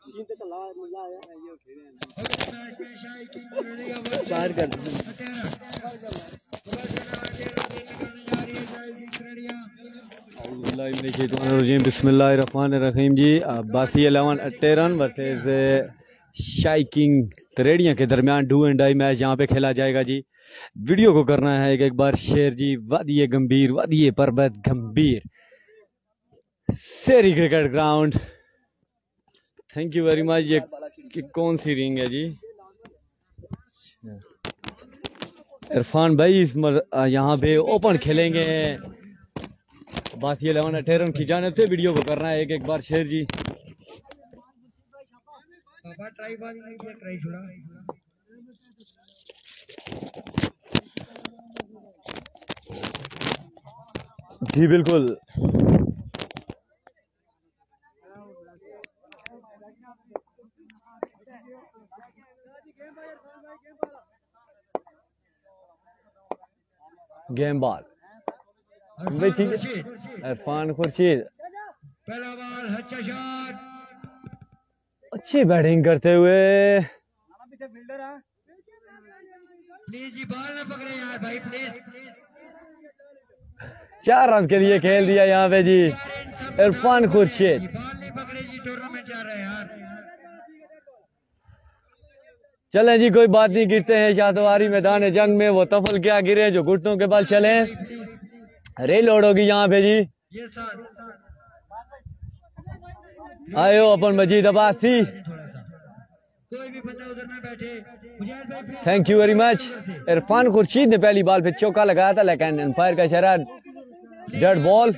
बिस्मिल्लाहिर्रहमानिर्रहीम जी। बासी 11 अटेरन वर्सेस शाई किंग तरेड़ियाँ के दरमियान डू एंड डाई मैच यहाँ पे खेला जाएगा जी। वीडियो को करना है एक बार शेयर जी। वादिये गंभीर, वादिये पर्वत गंभीर, शेरी cricket ground. Thank you very much. ये कौन सी रिंग है जी? इरफान भाई इस यहाँ पे ओपन खेलेंगे बासी 11 अटेरन की जानिब से। वीडियो को करना है एक बार शेयर जी। जी बिल्कुल। गेम बॉल भाई ठीक है। इरफान खुर्शीद पहला बॉल, अच्छा शॉट, अच्छी बैटिंग करते हुए। प्लीज जी बॉल ना पकड़े यार भाई, प्लीज। 4 रन के लिए खेल दिया यहाँ पे जी इरफान खुर्शीद। बॉल नहीं पकड़े जी, टूर्नामेंट जा रहा है यार। चलें जी, कोई बात नहीं। गिरते हैं शाहतवारी मैदान जंग में, वो तफल क्या गिरे जो घुटनों के बल चले। रीलोड होगी यहाँ पे जी। आयो अपन मजीद अब्बासी। कोई भी बंदा उधर ना बैठे। Thank you very much. Irfan Khurshid ने पहली बॉल पे चौका लगाया था, लेकिन एम्पायर का इशारा डेड बॉल।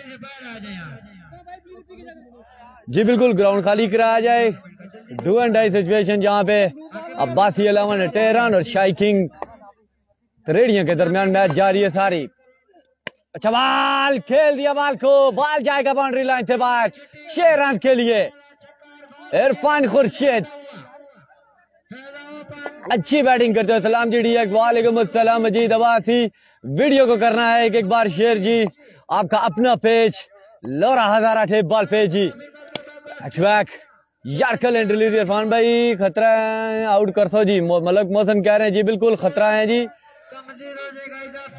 जी बिल्कुल, ग्राउंड खाली कराया जाए। डू एंड डाई सिचुएशन जहाँ पे अब्बासी 11 अटेरन और शाई किंग तरेड़ियों के दरमियान मैच जारी है सारी। अच्छा बॉल खेल दिया, बॉल को, बॉल जाएगा बाउंड्री लाइन से बाहर 6 रन के लिए। इरफान खुर्शीद अच्छी बैटिंग करते हो। सलाम जी डी वालेकुम अस्सलाम मजीद अब्बासी। वीडियो को करना है एक बार शेयर जी। आपका अपना page Lora Hazara tape ball page जी। अटवैक यार्कल एंड रिलीज। इरफान भाई खतरा है, आउट कर सो जी। मलक मोहसन कह रहे हैं जी बिल्कुल खतरा है जी।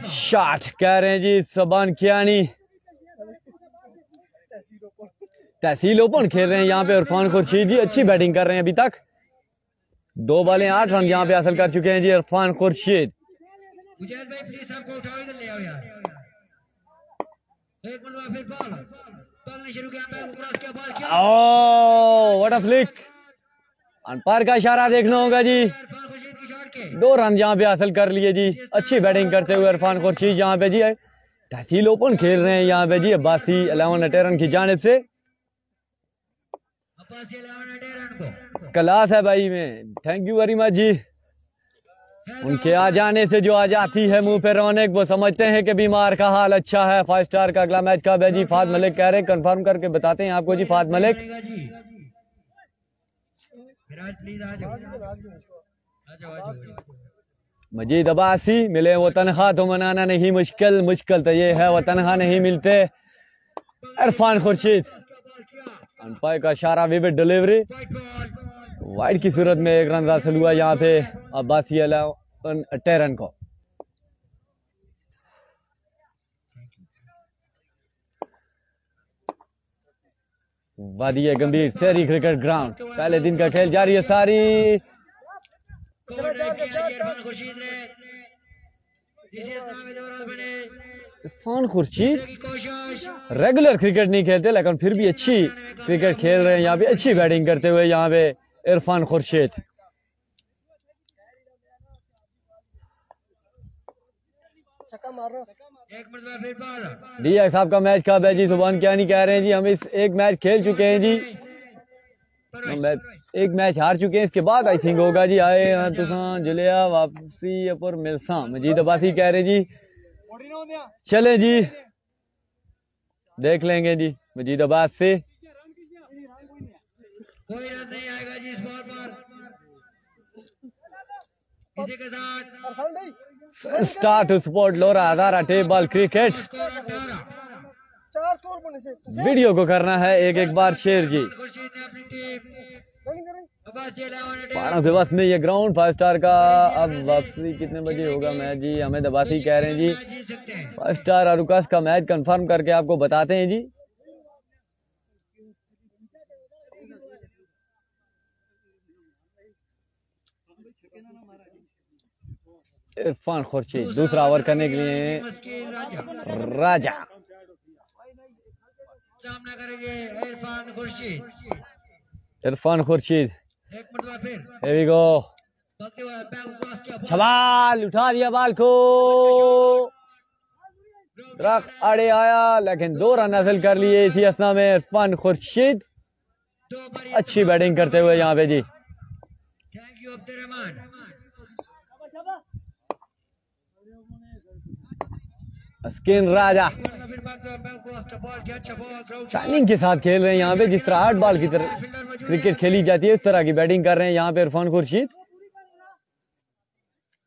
शॉट कह रहे हैं जी सबान कियानी। तहसील ओपन खेल रहे हैं यहाँ पे इरफान खुर्शीद जी। अच्छी बैटिंग कर रहे हैं अभी तक। 2 बॉलें 8 रन यहाँ पे हासिल कर चुके हैं जी Irfan Khurshid. What a flick. Umpire का इशारा देखना होगा जी। 2 रन यहाँ पे हासिल कर लिए जी। अच्छी बैटिंग करते हुए इरफान खुर्शीद यहाँ पे जी। तहसील ओपन खेल रहे हैं यहाँ पे जी अब्बासी 11 अटेरन की जानिब से। क्लास है भाई में। थैंक यू वेरी मच जी। उनके आ जाने से जो आ जाती है मुंह पे रौनक, वो समझते हैं कि बीमार का हाल अच्छा है। 5 स्टार का अगला मैच कब है जी? फात मलिक कह रहे हैं, कंफर्म करके बताते हैं आपको जी। फात मलिक मजीद अब्बासी मिले वो तनख्वाह तो मनाना नहीं मुश्किल, मुश्किल तो ये है वो तनख्वाह नहीं मिलते। इरफान खुर्शीद अंपायर का इशारा, विविड डिलीवरी, वाइड की सूरत में 1 रन हासिल हुआ यहाँ पे अब्बासी 11 अटेरन को। वादिये गंभीर शेरी क्रिकेट ग्राउंड, पहले दिन का खेल जारी है सारी। इरफान खुर्शीद रेगुलर क्रिकेट नहीं खेलते, लेकिन फिर भी अच्छी क्रिकेट खेल रहे हैं यहाँ पे। अच्छी बैटिंग करते हुए यहाँ पे इरफान खुर्शीद। डीएक्स साहब का मैच कब है जी? सुबह क्या नहीं कह रहे हैं जी। हम इस एक मैच खेल चुके हैं जी। एक मैच हार चुके हैं, इसके बाद आई थिंक होगा जी। आए हाँ तुसां जुलिया वापसी पर मिलसा। मजीद अब्बासी कह रहे जी चले जी, देख लेंगे जी मजीद अब्बास से। कोई रन नहीं आएगा जी इस बॉल पर। इसी के साथ start to support Lora Hazara tape ball cricket. Video को करना है एक बार शेयर जी। अब्बासी 11 पारा के बस में ये ग्राउंड 5 स्टार का। अब वापसी कितने बजे होगा मैच जी? हमें दबासी कह रहे हैं जी। जीत सकते हैं। 5 स्टार अरुकास का मैच कंफर्म करके आपको बताते हैं जी। इरफान खुर्शीद दूसरा ओवर करने के लिए मस्किन राजा सामना करेंगे इरफान खुर्शीद। इरफान खुर्शीद एक मरतबा फिर Here we go। भागते हुए बैक क्रॉस किया। छबाल उठा दिया बाल को, रख अड़े आया लेकिन 2 रन हासिल कर लिए इसी असना में इरफान खुर्शीद। दो बारी अच्छी बैटिंग करते हुए यहाँ पे जी। Thank you Abdul Rahman. स्किन राजा फिर भागते हुए बैक क्रॉस का बॉल किया। अच्छा बॉल ग्राउंड टाइमिंग के साथ खेल रहे हैं यहाँ पे, जिस तरह 8 बॉल की तरह क्रिकेट खेली जाती है उस तरह की बैटिंग कर रहे हैं यहाँ पे इरफान खुर्शीद।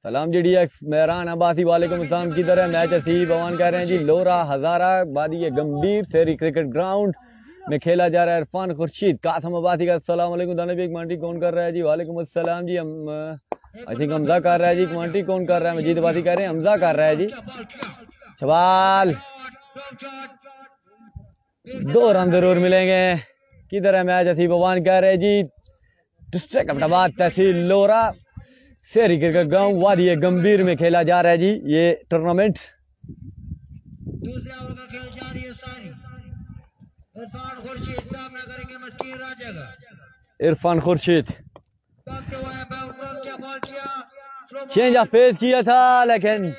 सलाम जी DX मेहरान अब्बासी वालेकुम अस्सलाम की तरह मैच हसीब भवन कह रहे हैं जी। लोरा हजारा वादी गंभीर शहरी क्रिकेट ग्राउंड में खेला जा रहा है। इरफान खुर्शीद कासम अब्बासी का अस्सलाम वालेकुम। दानिश कमेंट्री कौन कर रहा है जी? वालेकुम अस्सलाम जी। आई थिंक हमजा कर रहा है जी। कमेंट्री कौन कर रहा है? मजीद अब्बासी कह रहे हैं हमजा कर रहा है जी। बॉल किया। छबाल शॉट 2 रन जरूर मिलेंगे। किधर है मैच? हसीब भवन कह रहे हैं जी। डिस्ट्रिक्ट अहमदाबाद तहसील लोरा शहरी क्रिकेट ग्राउंड वादी गंभीर में खेला जा रहा है जी ये टूर्नामेंट। दूसरे ओवर का खेल जारी है सारी। इरफान खुर्शीद सामना करेंगे मस्किन राजा का। इरफान खुर्शीद भागते हुए बैक क्रॉस किया। बॉल किया। चेंज ऑफ पेस किया था लेकिन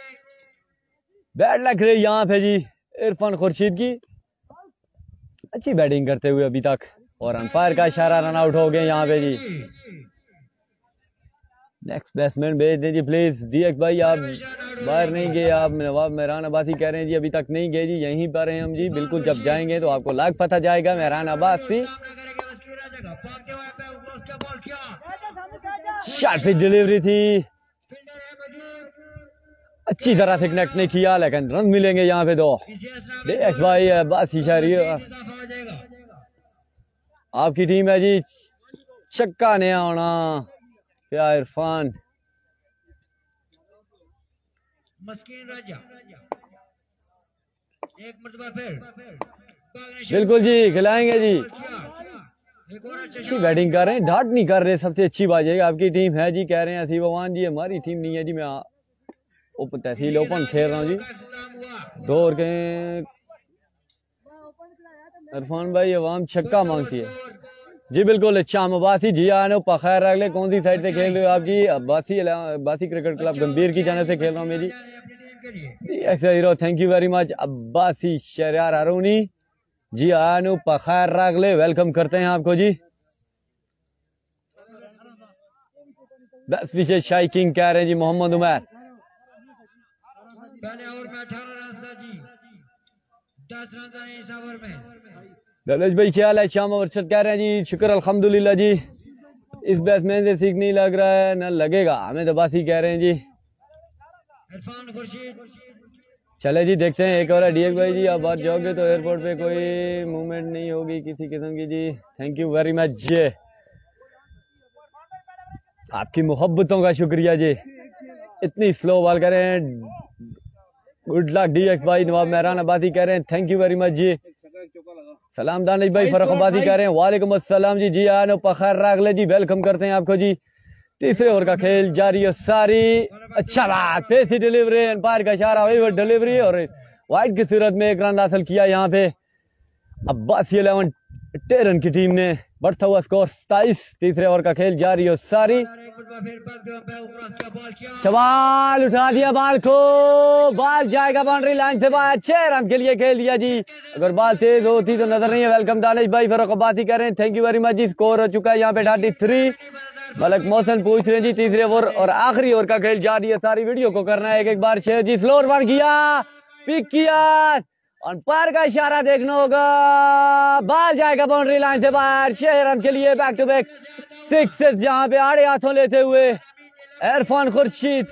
बैट लग रही यहाँ पे जी इरफान खुर्शीद की। अच्छी बैटिंग करते हुए अभी तक और अंपायर का इशारा रन आउट हो गए यहाँ पे जी। नेक्स्ट बैट्समैन भेज दें जी प्लीज। DX भाई आप बाहर नहीं गए, आप नवाब मेहरान अब्बासी कह रहे हैं जी अभी तक नहीं गए जी, यहीं पर हैं हम जी। बिल्कुल जब जाएंगे तो आपको लाग पता जाएगा। मेहरान अब्बासी सामना करेंगे मस्किन राजा का। भागते हुए बैक क्रॉस किया। बॉल किया। शॉट पे डिलीवरी थी, फील्डर है मौजूद। अच्छी तरह से कनेक्ट नहीं किया लेकिन रन मिलेंगे यहाँ पे 2। इसी असना में DX भाई अब्बासी शहरी इजाफा हो जाएगा। आपकी टीम है जी। छक्का नहीं आना क्या इरफान? मस्किन राजा एक मरतबा फिर भागने शुरू बिल्कुल जी खिलाएंगे जी। किया। एक और अच्छा अच्छी बैटिंग कर रहे हैं, डांट नहीं कर रहे। सबसे अच्छी बात है आपकी टीम है जी। कह रहे हैं हसीब भगवान जी हमारी टीम नहीं है जी। मैं तहसील ओपन खेल रहा हूँ जी। इख्तिताम हुआ। 2 ओवर के इरफान भाई अवाम छक्का मांगती है जी। बिल्कुल अच्छा अब्बासी जी आने पखैर अगले कौन सी साइड से खेल रहे हो आप जी? अब्बासी क्रिकेट क्लब गंभीर की जाने से खेल रहा हूँ मैं जी। अपनी टीम के लिए hero thank you very much Abbasi Shahryar अरूनी जी आनु पखैर अगले वेलकम करते हैं आपको जी। बस विशेष शाही किंग कह रहे हैं जी मोहम्मद उमर। पहले ओवर में 18 रन था जी। 10 रन आए इस ओवर में। दलेश भाई क्या हाल है? शाम अरशद कह रहे हैं जी शुक्र अल्हम्दुलिल्लाह जी। इस बैट्समैन से सीख नहीं लग रहा है, न लगेगा। हमें दबासी कह रहे हैं जी। इरफान खुर्शीद चले जी देखते हैं एक और है। DX भाई जी आप बाहर जाओगे तो एयरपोर्ट पे कोई मूवमेंट नहीं होगी किसी किस्म की जी। थैंक यू वेरी मच जी, आपकी मोहब्बतों का शुक्रिया जी। इतनी स्लो बॉल करें। गुड लक DX भाई। नवाब मेहरान अब्बासी कह रहे हैं थैंक यू वेरी मच जी। सलाम दानिश भाई फरखाबादी कह रहे हैं वालेकुम अस्सलाम जी। जी आनो पखैर रागले जी वेलकम करते हैं आपको जी। तीसरे ओवर का खेल जारी है सारी। अच्छा बात पेसी डिलीवरी, एम्पायर का इशारा हुई वो डिलीवरी और वाइड की सूरत में 1 रन हासिल किया यहाँ पे अब्बासी 11 टेरन की टीम ने। बढ़ता हुआ स्कोर 27। तीसरे ओवर का खेल जारी है सारी। एक मरतबा फिर भागते हुए बैक क्रॉस किया। बॉल किया। सवाल उठा दिया बाल को, बाल जाएगा बाउंड्री लाइन से बाहर। 6 रन के लिए खेल दिया जी। अगर बाल तेज होती तो नजर नहीं है। वेलकम दानिश भाई फरखाबादी कर रहे हैं थैंक यू वेरी मच जी। स्कोर हो चुका है यहाँ पे 33। मलक मोहसन पूछ रहे हैं जी तीसरे ओवर और आखिरी ओवर का खेल जारी है सारी। वीडियो को करना है एक बार शेयर जी। स्लोर वन किया, पिक किया, अंपायर का इशारा देखना होगा। बाल जाएगा बाउंड्री लाइन से बाहर। 6 रन के लिए बैक टू बैक 6 यहाँ पे आड़े हाथों लेते हुए Irfan Khurshid.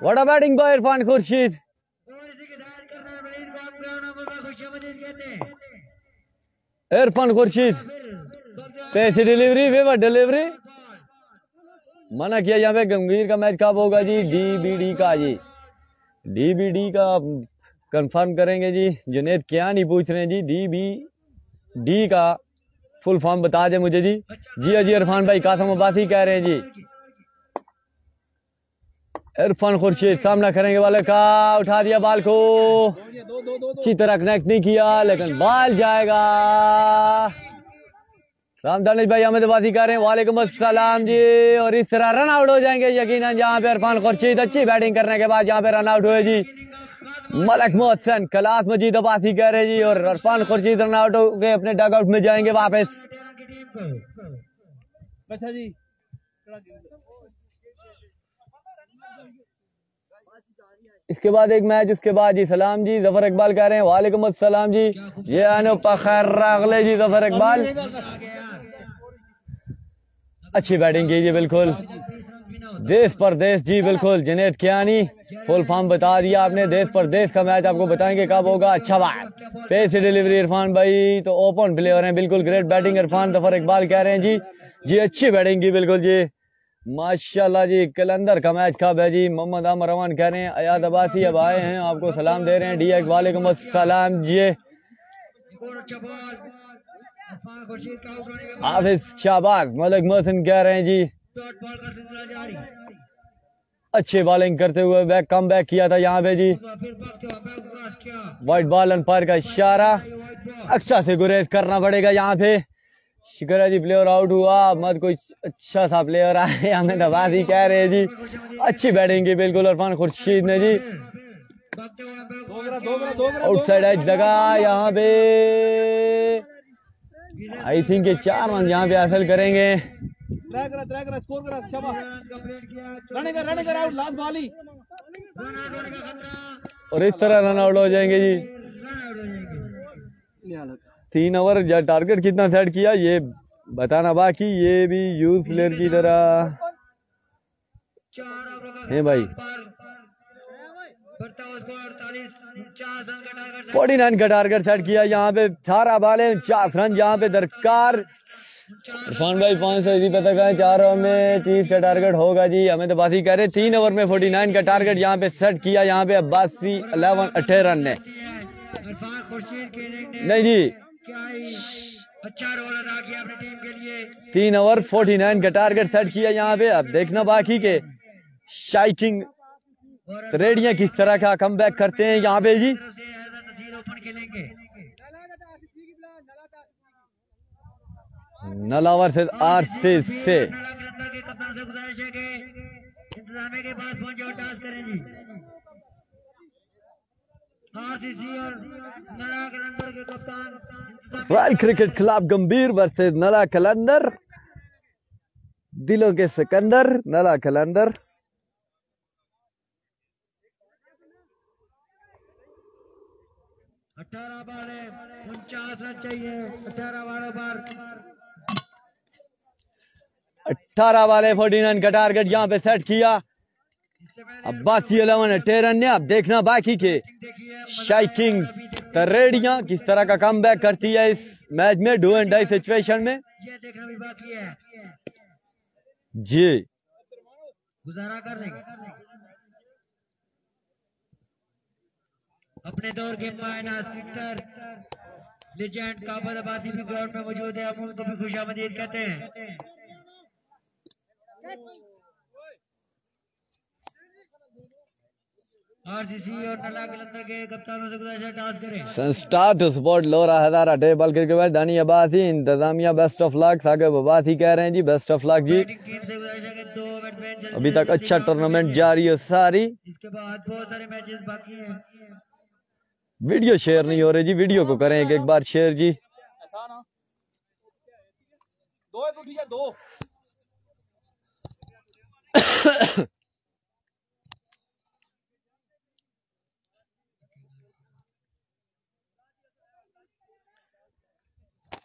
What a batting bye Irfan Khurshid. और इसी के साथ करना है मजीद को हम ग्राउंड में खुशमदीद कहते हैं। इरफान खुर्शीद फिर भागते हुए पैसी डिलीवरी वेवर डिलीवरी मना किया यहाँ पे गंभीर का मैच कब होगा जी? DBD का जी, DBD का कंफर्म करेंगे जी। जुनेद क्या नहीं पूछ रहे हैं जी, DBD का फुल फॉर्म बता दे मुझे जी। जी इरफान भाई कासम अब्बासी कह रहे हैं जी। इरफान खुर्शीद सामना करेंगे वाले का, उठा दिया बाल को, अच्छी तरह कनेक्ट नहीं किया लेकिन बाल जाएगा। राम दानिश भाई हमें तो बात ही कर रहे हैं, वालेकुम अस्सलाम जी। और इस तरह रन आउट हो जाएंगे यकीनन जहां पे इरफान खुर्शीद अच्छी बैटिंग करने के बाद जहां पे रन आउट हुए जी। मलक मोहसन कलास मजीद अब्बासी कह रहे जी, और इरफान खुर्शीद रन आउट होकर अपने डग आउट में जाएंगे वापस। अच्छा जी, इसके बाद एक मैच, उसके बाद जी सलाम जी। जफर इकबाल कह रहे हैं वालेकुम अस्सलाम जी। ये अगले जी जफर इकबाल अच्छी बैटिंग की जी, बिल्कुल देश परदेश जी, बिल्कुल जुनैद कियानी फुल फॉर्म बता दिया आपने। देश परदेश का मैच आपको बताएंगे कब होगा। अच्छा बात पेस से डिलीवरी इरफान भाई तो ओपन प्लेयर हैं, बिल्कुल ग्रेट बैटिंग इरफान। जफर इकबाल कह रहे हैं जी अच्छी बैटिंग की, बिल्कुल जी माशाल्लाह जी। कलंदर का मैच कब है जी? मोहम्मद आमर रमान कह रहे हैं। अयाद अब्बासी अब आए हैं, आपको सलाम दे रहे हैं। DX वालेकुम अस्सलाम जी। हाफिज शाहबाज मलिक मोहसिन कह रहे हैं जी अच्छी बॉलिंग करते हुए कम बैक किया था यहाँ पे जी। वाइट बॉल अंपायर का इशारा, अच्छा से गुरेज करना पड़ेगा यहाँ पे। शुक्र है जी प्लेयर आउट हुआ, मत कोई अच्छा सा प्लेयर आए, हमें दबाद ही कह रहे हैं जी। अच्छी बैटिंग की बिल्कुल इरफान खुर्शीद ने जी। आउटसाइड एज लगा यहाँ पे, आई थिंक ये 4 रन यहाँ पे हासिल करेंगे। और इस तरह रन आउट हो जाएंगे जी। 3 ओवर टारगेट कितना सेट किया ये बताना बाकी, ये भी यूज प्लेयर की तरह है भाई। 49 का टारगेट सेट किया यहाँ पे। 18 बाले 4 रन यहाँ पे दरकार। इरफान भाई 500 इसी पे तक है, 4 ओवर में 30 का टारगेट होगा जी। हमें तो बात ही कह रहे 3 ओवर में 49 का टारगेट यहाँ पे सेट किया। यहाँ पे अब्बासी 18 रन ने नहीं जी, अच्छा रोल अदा किया अपनी टीम के लिए। 3 ओवर 49 का टारगेट सेट किया यहाँ पे। अब देखना बाकी के शाइकिंग रेडियां किस तरह का कमबैक करते हैं यहाँ पे जी। नलावर से आरसी से रॉयल क्रिकेट क्लब गंभीर वर्सेस नला कलंदर, दिलों के सिकंदर नला कलंदर। अठारह बार 49 रन चाहिए। 18 बालों पर 18 वाले 49 का टारगेट यहाँ पे सेट किया। अब्बासी 18 रन ने। अब देखना बाकी के शाइकिंग तरेडियां किस तरह का कमबैक करती है इस मैच में, डू एंड डाई सिचुएशन में। ये देखना भी बाकी है जी। गुजारा करने अपने दौर के मायना क्रिकेटर लेजेंड काबल अब्बासी भी ग्राउंड में मौजूद है। हम उनको भी खुशामदीद कहते हैं। आरसीसी और नला कलंदर के कप्तानों से गुजारिश टास्क करें। Start to support Lora Hazara table cricket Dani Abbasi इंतजामिया best of luck. Saqib Abbasi कह रहे हैं जी बेस्ट ऑफ लक जी। अभी तक अच्छा टूर्नामेंट जारी है सारी। इसके बाद बहुत सारे मैचेस बाकी हैं। वीडियो शेयर नहीं हो रही जी, वीडियो को करें एक बार शेयर जी। दो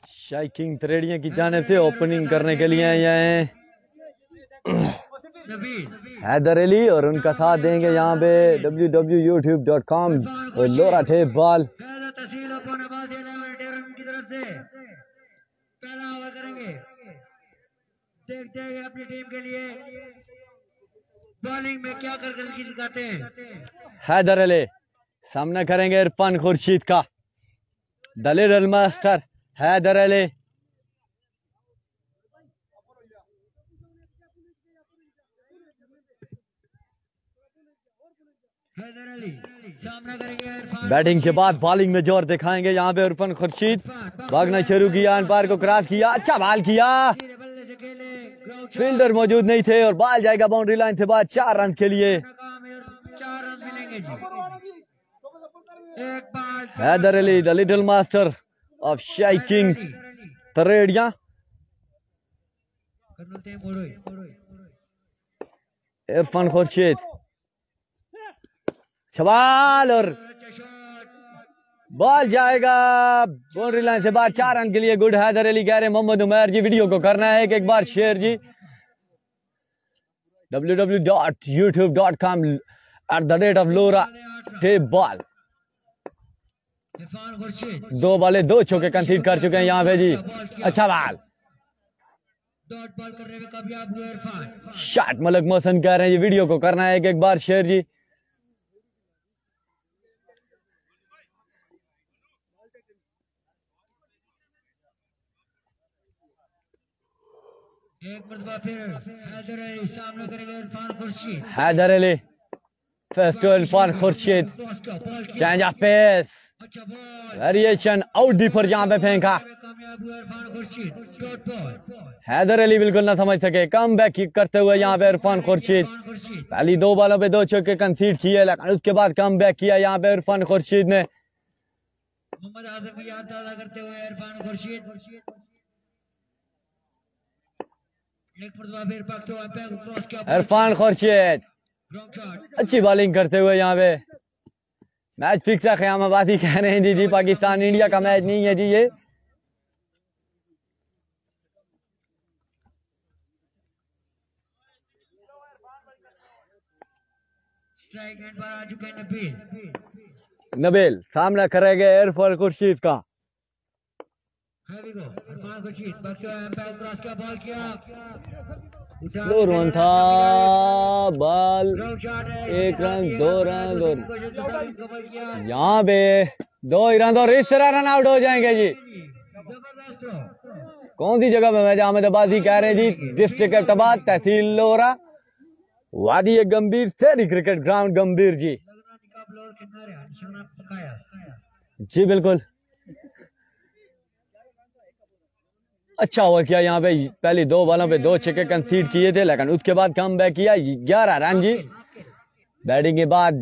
शाइकिंग त्रेडियां की जानिब से ओपनिंग करने के लिए आए हैं हैदर अली, और उनका साथ देंगे यहाँ पे www.youtube.com और लोरा टेप बॉल। देखते हैं अपनी टीम के लिए बॉलिंग में क्या कर दिखाते हैं। हैदर अली सामना करेंगे इरफान खुर्शीद का। The little master Haider Ali. Haider Ali सामना करेंगे इरफान। बैटिंग के बाद बॉलिंग में जोर दिखाएंगे यहाँ पे इरफान खुर्शीद। भागना शुरू किया, अंपायर को क्रॉस किया, अच्छा बॉल किया, बल्ले से खेले फील्डर मौजूद नहीं थे और बॉल जाएगा बाउंड्री लाइन से बाहर 4 रन के लिए। 4 रन मिलेंगे जी। एक बार Haider Ali the little master of shaking तरेड़िया। इरफान खुर्शीद सवाल और बॉल जाएगा बाउंड्री लाइन से बाहर 4 रन के लिए। गुड हैदर अली कह रहे मोहम्मद उमर जी वीडियो को करना है कि एक बार शेयर जी। www.youtube.com/Lora ball. 2 बॉले 2 चौके कंसीड कर चुके हैं यहाँ पे जी। अच्छा बॉल डॉट बॉल करने में कामयाब हुए इरफान। शॉट मलक मोहसन कह रहे हैं ये वीडियो को करना है कि एक बार शेयर जी। एक मरतबा फिर हैदर अली सामना करेंगे Irfan Khurshid. Haider Ali first to Irfan Khurshid. Change of pace, अच्छा बॉल वेरिएशन आउट डीपर यहाँ पे फेंका। कामयाब हुआ इरफान खुर्शीद। डॉट बॉल हैदर अली बिल्कुल ना समझ सके, कम बैक करते हुए यहाँ पे इरफान खुर्शीद। खुर्शीद पहली 2 बॉलों पे 2 चौके कंसीड किए, लेकिन उसके बाद कम बैक किया यहाँ पे इरफान खुर्शीद ने। मोहम्मद आजम की याद ताज़ा करते हुए इरफान खुर्शीद। एक मरतबा फिर पकड़ते हुए पैर को क्रॉस किया। इरफान खुर्शीद रॉन्ग शॉट अच्छी बॉलिंग करते हुए यहाँ पे। मैच फिक्स है, क़यामाबादी कह रहे हैं जी। पाकिस्तान इंडिया का मैच नहीं है जी ये। स्ट्राइक एंड पर आ चुके हैं नबील। नबील सामना करेंगे इरफान खुर्शीद का। इरफान खुर्शीद पकड़ते हुए पैर क्रॉस किया, बॉल किया। स्लो रन था, बॉल रॉन्ग शॉट है। 1 रन 2 रन और कवर किया। यहाँ पे 2 ही रन और इस तरह रन आउट हो जाएंगे जी। जबरदस्त थ्रो। कौन सी जगह पे मैच अहमदाबादी कह रहे हैं जी। डिस्ट्रिक्ट एबटाबाद, तहसील लोहरा, वादी गंभीर, शहरी क्रिकेट ग्राउंड गंभीर जी। जी बिल्कुल अच्छा ओवर किया यहाँ पे। पहली 2 बॉलों पे 2 छक्के कंसीड किए थे, लेकिन उसके बाद कम बैक किया 11 रन जी। बैटिंग के बाद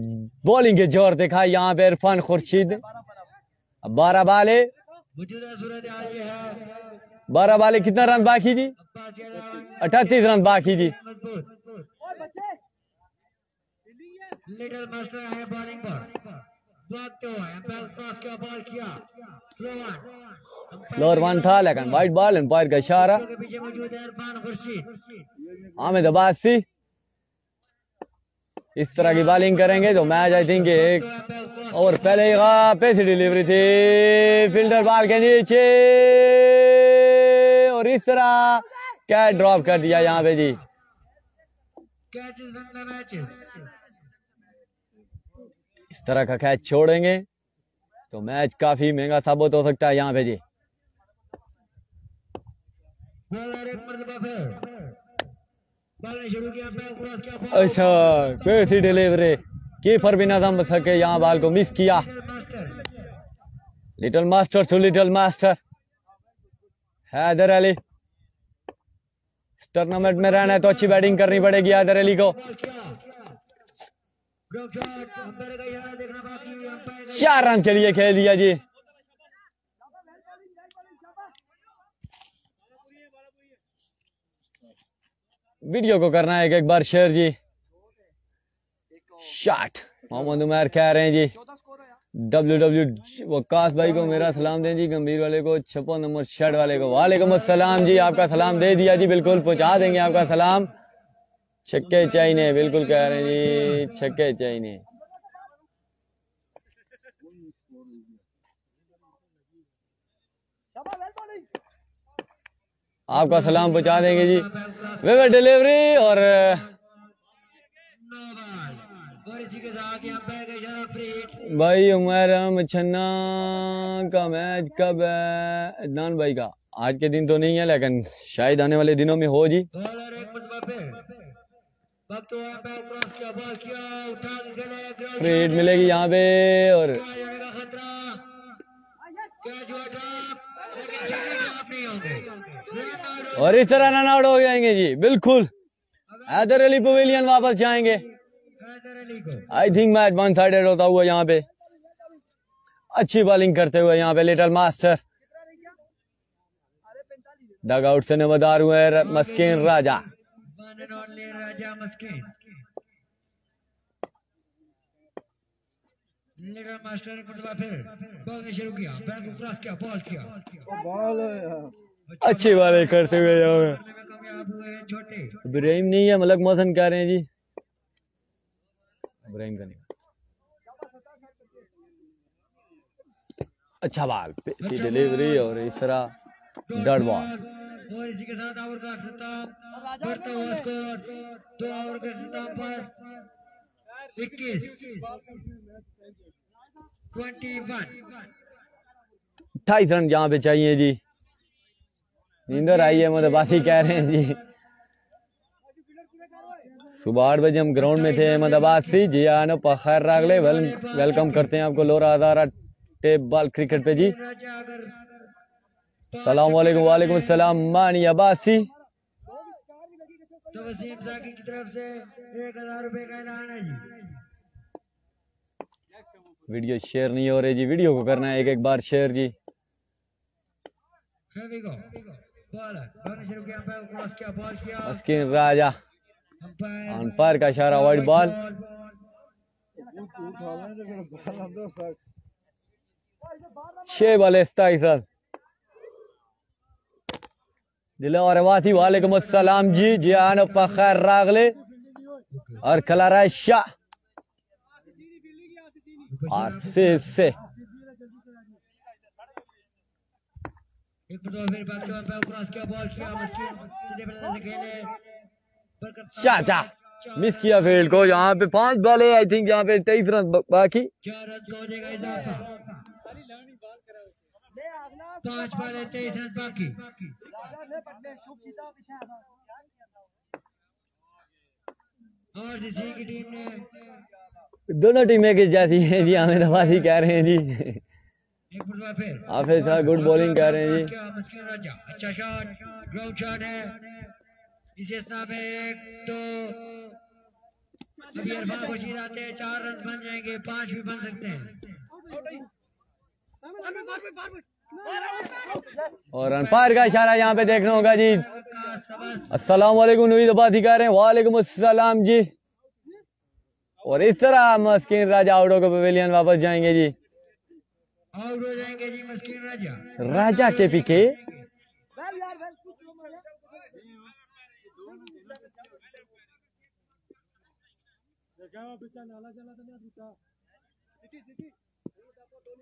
बॉलिंग के जोर दिखा यहाँ पे इरफान खुर्शीद। 12 बाले 12 बाले कितना रन बाकी जी? 38 रन बाकी जी। लिटिल मास्टर है बॉलिंग पर। भागते हुए एम्पायर क्रॉस किया, बॉल किया। स्लोअर 1 था, लेकिन वाइट बॉल, एम्पायर का इशारा। के पीछे मौजूद है इरफान खुर्शीद। आमिद अब्बासी इस तरह की बॉलिंग करेंगे तो मैच आई थिंक 1 ओवर पहले ही पैसी डिलीवरी थी, फील्डर बॉल के नीचे और इस तरह कैच ड्रॉप कर दिया यहाँ पे जी। Catches win the matches. इस तरह का कैच छोड़ेंगे तो मैच काफी महंगा साबित हो सकता है यहाँ पे जी। बॉलर एक मरतबा फिर बॉल शुरू किया, पैर क्रॉस किया, बॉल अच्छा कैसी डिलीवरी, कीपर भी ना थम सके, यहाँ बॉल को मिस किया। Little master to little master Haider Ali. इस टूर्नामेंट में रहना है तो अच्छी बैटिंग करनी पड़ेगी हैदर अली को। 4 रन के लिए खेल दिया जी। वीडियो को करना है एक बार शेयर जी। शॉट मोहम्मद उमर कह रहे हैं जी। वकास भाई को मेरा सलाम दें जी, गंभीर वाले को, 56 नंबर शर्ट वाले को वालेकुम अस्सलाम जी। आपका सलाम दे दिया जी, बिल्कुल पहुंचा देंगे आपका सलाम। छक्के चाहिए बिल्कुल कह रहे हैं जी, छक्के चाहिए। आपका सलाम पहुंचा देंगे जी। वे डिलीवरी और और इसी के साथ यहाँ पे गए शराब भाई उमर छन्ना का मैच कब है? अदनान भाई का आज के दिन तो नहीं है, लेकिन शायद आने वाले दिनों में हो जी। फ्री हिट मिलेगी यहाँ पे और इस तरह रन आउट हो जाएंगे जी। बिल्कुल हैदर अली पवेलियन वापस जाएंगे। I think match one sided होता हुआ यहाँ पे अच्छी बॉलिंग करते हुए यहाँ पे लिटिल मास्टर डग आउट से नमदार हुए मस्किन राजा। लिटिल मास्टर ने फिर बॉल ने शुरू किया, बैट को क्रॉस किया, बॉल किया, अच्छी बॉलिंग करते हुए यहाँ पे कामयाब हुए छोटे। इब्राहिम नहीं है, मलक मोहसन कह रहे हैं जी। इब्राहिम का नहीं। अच्छा बॉल डिलीवरी और इस तरह डॉट बॉल और इसी के साथ ओवर का अख्ताम बढ़ता हुआ स्कोर 2 ओवर के अख्ताम पर 21 28 रन यहाँ पे चाहिए जी। नींदर आई है मदबासी कह रहे हैं जी। सुबह 8 बजे हम ग्राउंड में थे मदबासी जी। आनो पखैर रागले वेलकम करते हैं आपको लोरा अदारा टेप बॉल क्रिकेट पे जी। सलाम वालेकुम। वालेकुम सलाम मानी अब्बासी। तो वसीम साकी की तरफ से 1000 रुपए का इनाम है जी। वीडियो शेयर नहीं हो रही जी, वीडियो को करना है एक एक बार शेयर जी। मस्किन राजा अंपायर का इशारा, वाइड बॉल। छह बॉल 27 रन। दिला रवाती वालेकुम अस्सलाम जी। जियान पखैर रागले और कलारा शाह और से चाचा मिस किया फील्ड को। यहाँ पे 5 बॉल है, आई थिंक यहाँ पे 23 रन बाकी। 4 रन का हो जाएगा इजाफा। 5 बॉल है 23 रन बाकी। और इसी की टीम ने दोनों टीमें की जाती है जी। हमें नवाजी कह रहे हैं जी। हाफिज साहब गुड बॉलिंग कर रहे हैं जी। अच्छा शॉट, ग्राउंड शॉट है। इस स्ना में 1 2 अभी इरफान खुर्शीद आते हैं। 4 रन बन जाएंगे, 5 भी बन सकते हैं। और अंपायर का इशारा यहाँ पे देखना होगा जी। अस्सलाम वालेकुम नवीद अब्बासी कह रहे हैं। वालेकुम अस्सलाम जी। और इस तरह मस्किन राजा आउट होकर पवेलियन वापस जाएंगे जी। आउट हो जाएंगे जी मस्किन राजा। राजा के पीके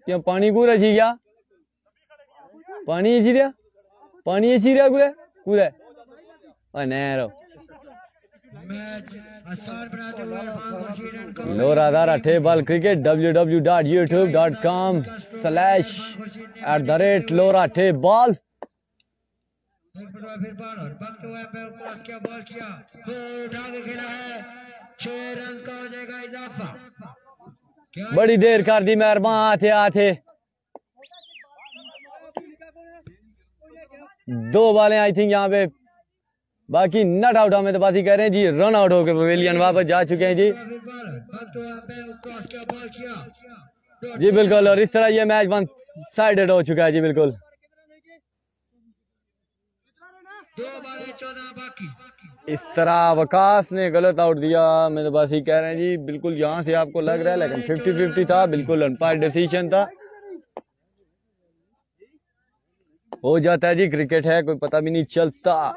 क्या पानी कूद अच्छी क्या पानी अच्छी रहा पानी अच्छी रहा कूद कूद नहरो लोरा दारा टेबल क्रिकेट www.youtube.com/@लोरा टेबल। फिर बॉल और वक्त हुआ पे क्रॉस किया, बॉल किया, उठा के खेला है। 6 रन का हो जाएगा इजाफा। बड़ी देर कर दी मेहरबान आते आते। 2 बॉलें आई थिंक यहाँ पे बाकी। नट आउट हमें तो बात ही कर रहे हैं जी। रन आउट होकर पवेलियन वापस जा चुके हैं जी। जी बिल्कुल। और इस तरह ये मैच वन साइडेड हो चुका है जी। बिल्कुल 2 बॉलें 14 बाकी। इस तरह वकास ने गलत आउट दिया, मैं तो बस ही कह रहे हैं जी। बिल्कुल यहाँ से आपको लग रहा है, लेकिन 50-50 था। बिल्कुल अनपायर डिसीजन था। हो जाता है जी, क्रिकेट है, कोई पता भी नहीं चलता।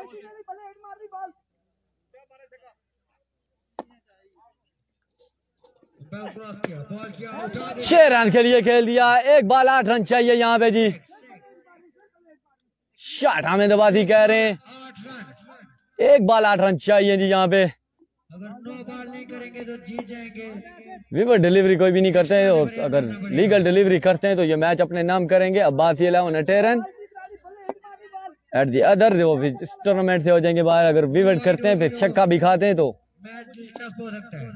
6 रन के लिए खेल दिया। 1 बॉल 8 रन चाहिए यहाँ पे जी। शॉट हामिदाबादी कह रहे हैं। 8 रन। एक बॉल 8 रन चाहिए जी यहाँ पे। अगर 9 बॉल नहीं करेंगे तो जीत जाएंगे। विवर डिलीवरी कोई भी नहीं करते हैं, और अगर लीगल डिलीवरी करते हैं तो ये मैच अपने नाम करेंगे। अब्बासी 11 अटेरन एट दी अदर, वो इस टूर्नामेंट से हो जाएंगे बाहर। अगर विवर करते हैं फिर छक्का भी खाते हैं तो मैच दिलचस्प हो सकता है।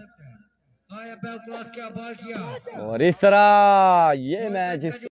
आया बैक क्रॉस किया, बॉल किया और इस तरह ये मैच